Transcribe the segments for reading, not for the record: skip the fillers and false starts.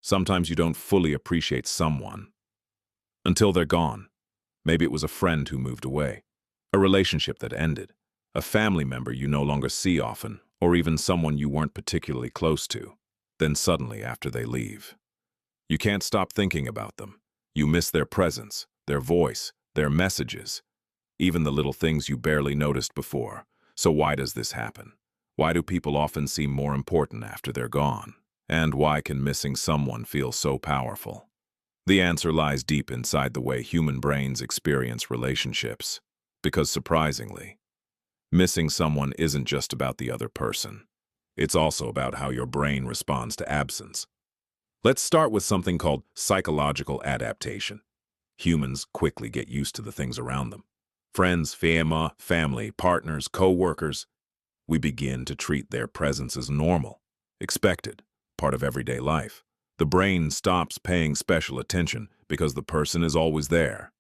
Sometimes you don't fully appreciate someone until they're gone. Maybe it was a friend who moved away, a relationship that ended, a family member you no longer see often, or even someone you weren't particularly close to. Then suddenly, after they leave, you can't stop thinking about them. You miss their presence, their voice, their messages, even the little things you barely noticed before. So why does this happen? Why do people often seem more important after they're gone? And why can missing someone feel so powerful? The answer lies deep inside the way human brains experience relationships. Because surprisingly, missing someone isn't just about the other person. It's also about how your brain responds to absence. Let's start with something called psychological adaptation. Humans quickly get used to the things around them. Friends, family, partners, co-workers. We begin to treat their presence as normal, expected, part of everyday life. The brain stops paying special attention because the person is always there.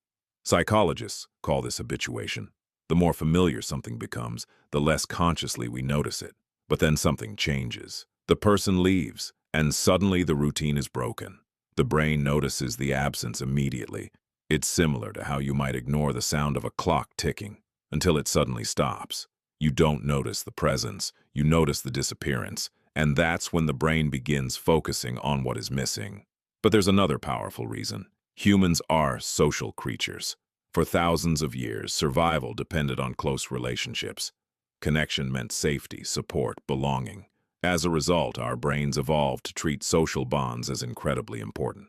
Psychologists call this habituation. The more familiar something becomes, the less consciously we notice it. But then something changes. The person leaves, and suddenly the routine is broken. The brain notices the absence immediately. It's similar to how you might ignore the sound of a clock ticking until it suddenly stops. You don't notice the presence, you notice the disappearance, and that's when the brain begins focusing on what is missing. But there's another powerful reason. Humans are social creatures. For thousands of years, survival depended on close relationships. Connection meant safety, support, belonging. As a result, our brains evolved to treat social bonds as incredibly important.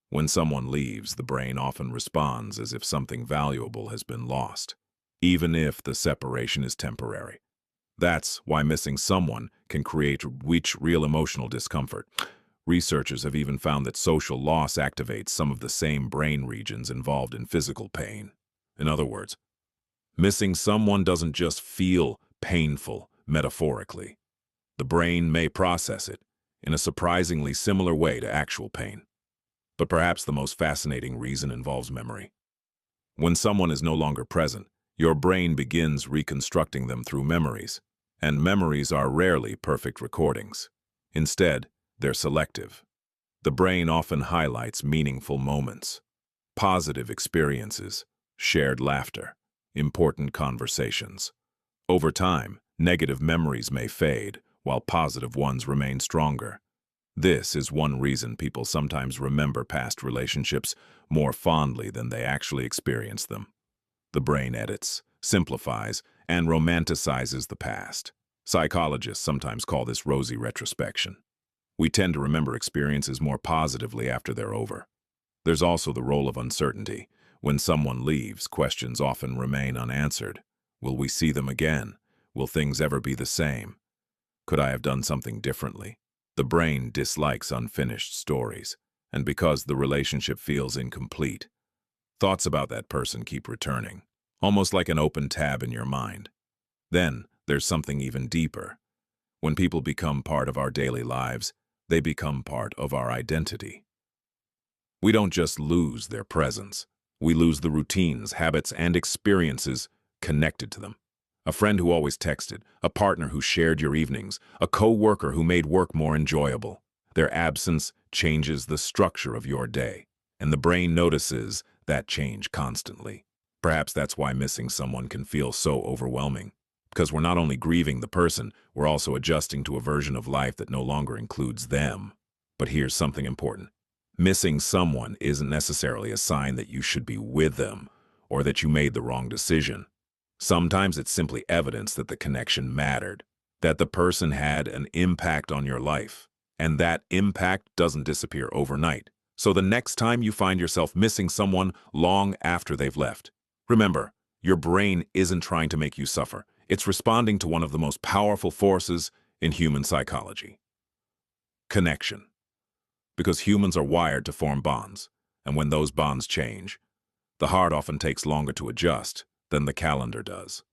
When someone leaves, the brain often responds as if something valuable has been lost, even if the separation is temporary. That's why missing someone can create real emotional discomfort. Researchers have even found that social loss activates some of the same brain regions involved in physical pain. In other words, missing someone doesn't just feel painful metaphorically. The brain may process it in a surprisingly similar way to actual pain. But perhaps the most fascinating reason involves memory. When someone is no longer present, your brain begins reconstructing them through memories. And memories are rarely perfect recordings. Instead, they're selective. The brain often highlights meaningful moments, positive experiences, shared laughter, important conversations. Over time, negative memories may fade, while positive ones remain stronger. This is one reason people sometimes remember past relationships more fondly than they actually experienced them. The brain edits, simplifies, and romanticizes the past. Psychologists sometimes call this rosy retrospection. We tend to remember experiences more positively after they're over. There's also the role of uncertainty. When someone leaves, questions often remain unanswered. Will we see them again? Will things ever be the same? Could I have done something differently? The brain dislikes unfinished stories, and because the relationship feels incomplete, thoughts about that person keep returning, almost like an open tab in your mind. Then, there's something even deeper. When people become part of our daily lives, they become part of our identity. We don't just lose their presence. We lose the routines, habits, and experiences connected to them. A friend who always texted, a partner who shared your evenings, a co-worker who made work more enjoyable. Their absence changes the structure of your day, and the brain notices that change constantly. Perhaps that's why missing someone can feel so overwhelming. Because we're not only grieving the person, we're also adjusting to a version of life that no longer includes them. But here's something important. Missing someone isn't necessarily a sign that you should be with them or that you made the wrong decision. Sometimes it's simply evidence that the connection mattered, that the person had an impact on your life, and that impact doesn't disappear overnight. So the next time you find yourself missing someone long after they've left, remember, your brain isn't trying to make you suffer. It's responding to one of the most powerful forces in human psychology: connection. Because humans are wired to form bonds, and when those bonds change, the heart often takes longer to adjust than the calendar does.